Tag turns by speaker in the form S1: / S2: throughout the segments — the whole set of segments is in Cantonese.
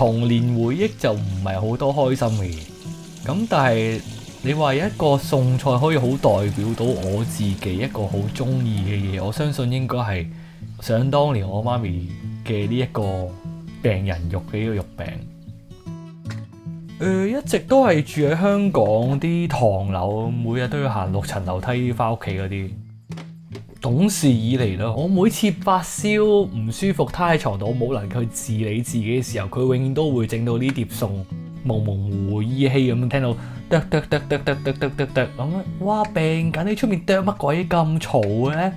S1: 童年回憶就唔係好多開心嘅嘢。咁但係你話有一個餸菜可以好代表到我自己一個好中意嘅嘢，我相信應該係想當年我媽咪嘅呢一個病人肉嘅呢個肉餅。一直都係住喺香港啲唐樓，每日都要行6層樓梯翻屋企嗰啲。懂事以嚟啦，我每次發燒唔舒服，攤喺床度，我冇能力去治理自己嘅時候，佢永遠都會整到呢碟餸，模模糊糊依稀咁聽到啄啄啄啄啄啄啄啄啄咁樣，哇病緊！你出面啄乜鬼咁嘈嘅咧？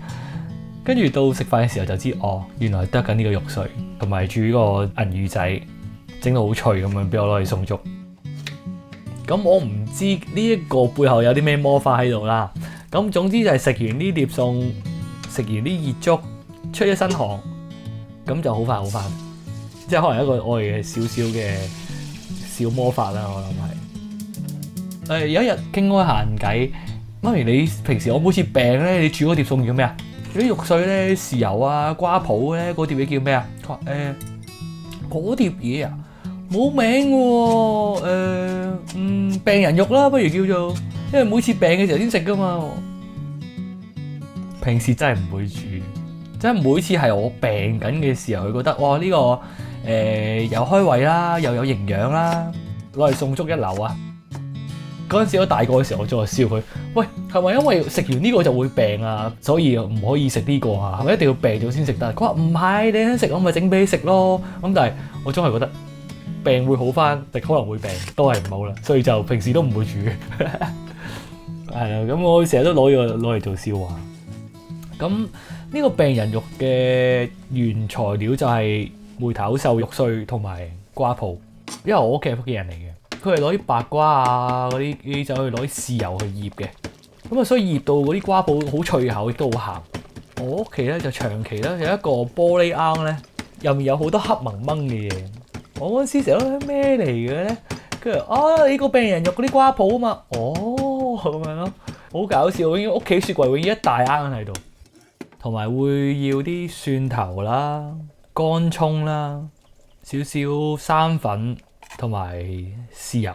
S1: 跟住到食飯嘅時候就知，哦，原來啄緊呢個肉碎，同埋煮個銀魚仔，整到好脆咁樣，俾我攞去餸粥。咁我唔知呢一個背後有啲咩魔法喺度啦。咁總之就係食完呢碟餸，食完啲熱粥，出一身汗，咁就好快好翻。即係可能一個我嘅少少嘅小魔法啦，我諗係。有一日傾開閒偈，媽咪你平時我每次病咧，你煮嗰碟餸叫咩啊？啲肉碎咧、豉油啊、瓜脯咧，嗰碟嘢叫咩啊？佢話嗰碟嘢啊？冇名喎，病人肉啦，不如叫做，因為每次病嘅時候先食噶嘛。平時真係唔會煮，真係每次係我病緊嘅時候，佢覺得哇呢個又開胃啦，又有營養啦，攞嚟餸粥一流啊！嗰陣時我大個嘅時候，我再笑佢，喂係咪因為食完呢個就會病啊？所以唔可以食呢個啊？係咪一定要病咗先食得？佢話唔係，你想食我咪整俾你食咯。咁但係我總係覺得。病會好翻，但可能會病都係唔好啦，所以就平時都唔會煮。係啦，咁我成日都攞嚟做笑話。咁呢個病人肉嘅原材料就係梅頭瘦肉碎同埋瓜脯，因為我屋企係福建人嚟嘅，佢係攞啲白瓜啊嗰啲就去攞啲豉油去醃嘅，咁啊所以醃到嗰啲瓜脯好脆口，亦都好鹹。我屋企咧就長期咧有一個玻璃罌咧，入面有好多黑蒙蒙嘅嘢。我嗰陣時成日都諗咩嚟嘅咧？跟住呢個病人肉嗰啲瓜脯啊嘛，咁樣咯，好搞笑。已經屋企雪櫃永遠一大罌喺度，同埋會要啲蒜頭啦、乾葱啦、少少生粉同埋豉油。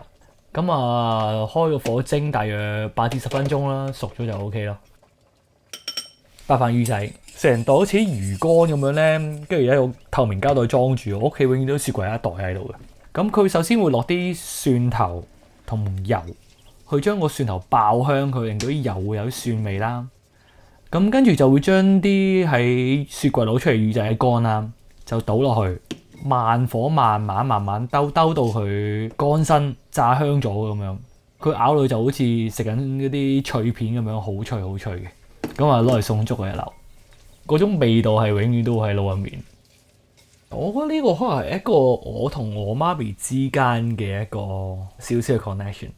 S1: 咁啊，開個火蒸大約8至10分鐘啦，熟咗就 OK 咯。白飯魚仔。成袋好似啲魚乾咁樣咧，跟住有一個透明膠袋裝住。我屋企永遠都雪櫃有一袋喺度嘅。咁佢首先會落啲蒜頭同油，去將個蒜頭爆香佢，令到啲油會有啲蒜味啦。咁跟住就會將啲喺雪櫃攞出嚟魚仔乾啦，就倒落去，慢火慢慢兜到佢乾身炸香咗咁樣。佢咬落去就好似食緊嗰啲脆片咁樣，好脆好脆嘅。咁啊攞嚟餸粥嘅一流。嗰種味道係永遠都喺腦入面。我覺得呢個可能係一個我同我媽咪之間嘅一個少少嘅 connection。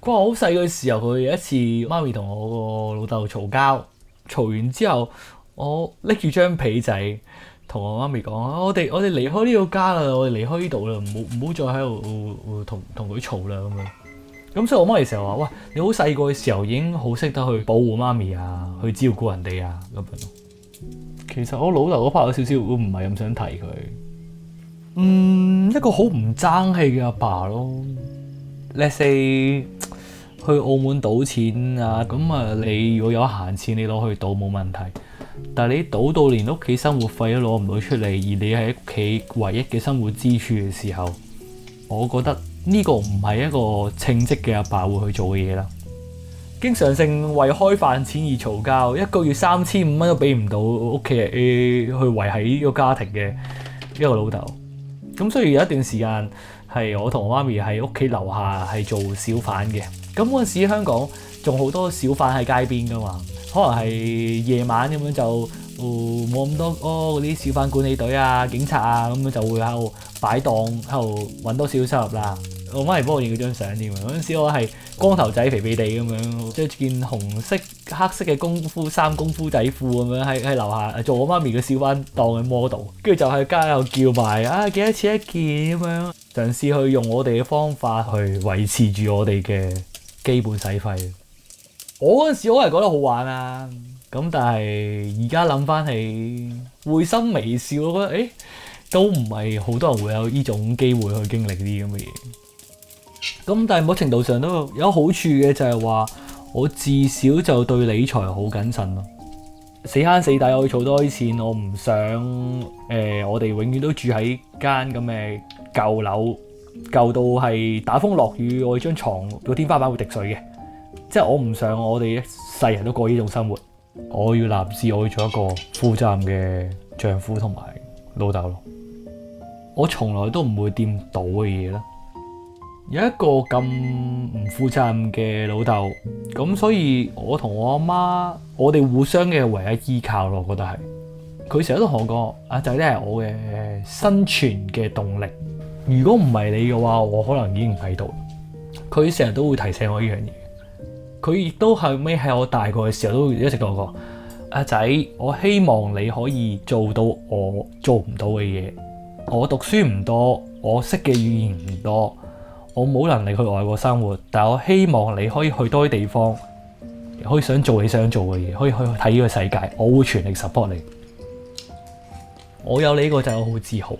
S1: 佢話好細個時候，佢有一次媽咪同我個老豆嘈交，嘈完之後，我拎住張被仔同我媽咪講：我哋離開呢個家啦，我哋離開呢度啦，唔好再喺度同佢嘈啦咁樣。咁所以我媽咪成日話：哇，你好細個嘅時候已經好識得去保護媽咪啊，去照顧人哋啊咁樣。其實我老豆嗰 part 有少少唔係咁想提佢，一個好唔爭氣嘅阿爸咯。Let's say 去澳門賭錢啊，咁啊你如果有閒錢，你攞去賭冇問題。但係你賭到連屋企生活費都攞唔到出嚟，而你係屋企唯一嘅生活支柱嘅時候，我覺得呢個唔係一個稱職嘅阿爸會去做嘅嘢啦。經常性為開飯錢而嘈交，一個月3500蚊都俾唔到屋企人去維繫呢個家庭嘅一個老豆。咁所以有一段時間係我同我媽咪喺屋企樓下係做小販嘅。咁嗰陣時香港仲好多小販喺街邊噶嘛，可能係夜晚咁樣就冇咁多嗰啲小販管理隊啊、警察啊咁樣就會喺度擺檔，喺度揾多少收入啦。我媽咪幫我影嗰張相添啊！嗰陣時我係光頭仔肥肥地咁樣，着住件紅色黑色嘅功夫衫、功夫仔褲咁樣喺樓下做我媽咪嘅小販檔嘅 model， 跟住就喺街度叫賣幾多錢一件咁樣，嘗試去用我哋嘅方法去維持住我哋嘅基本使費。我嗰陣時我係覺得好玩啊，咁但係而家諗翻起會心微笑，我覺得都唔係好多人會有呢種機會去經歷啲咁嘅嘢。咁但係某程度上都有好處嘅，就係話我至少就對理財好謹慎咯。死慳死抵我要儲多啲錢，我唔想我哋永遠都住喺間咁嘅舊樓，舊到係打風落雨，我張床個天花板會滴水嘅。即係我唔想我哋一世人都過呢種生活。我要立志，我要做一個負責任嘅丈夫同埋老豆咯。我從來都唔會掂賭嘅嘢啦。有一個咁唔負責任嘅老豆，咁所以我同我阿媽，我哋互相嘅唯一依靠咯，我覺得係。佢成日都同我講，阿仔咧係我嘅生存嘅動力。如果唔係你嘅話，我可能已經唔喺度。佢成日都會提醒我呢樣嘢。佢亦都後尾喺我大個嘅時候都一直同我講，阿仔，我希望你可以做到我做唔到嘅嘢。我讀書唔多，我識嘅語言唔多，我冇能力去外國生活，但我希望你可以去多啲地方，可以想做你想做嘅嘢，可以去睇呢個世界，我會全力 support 你。我有你呢個仔，我好自豪。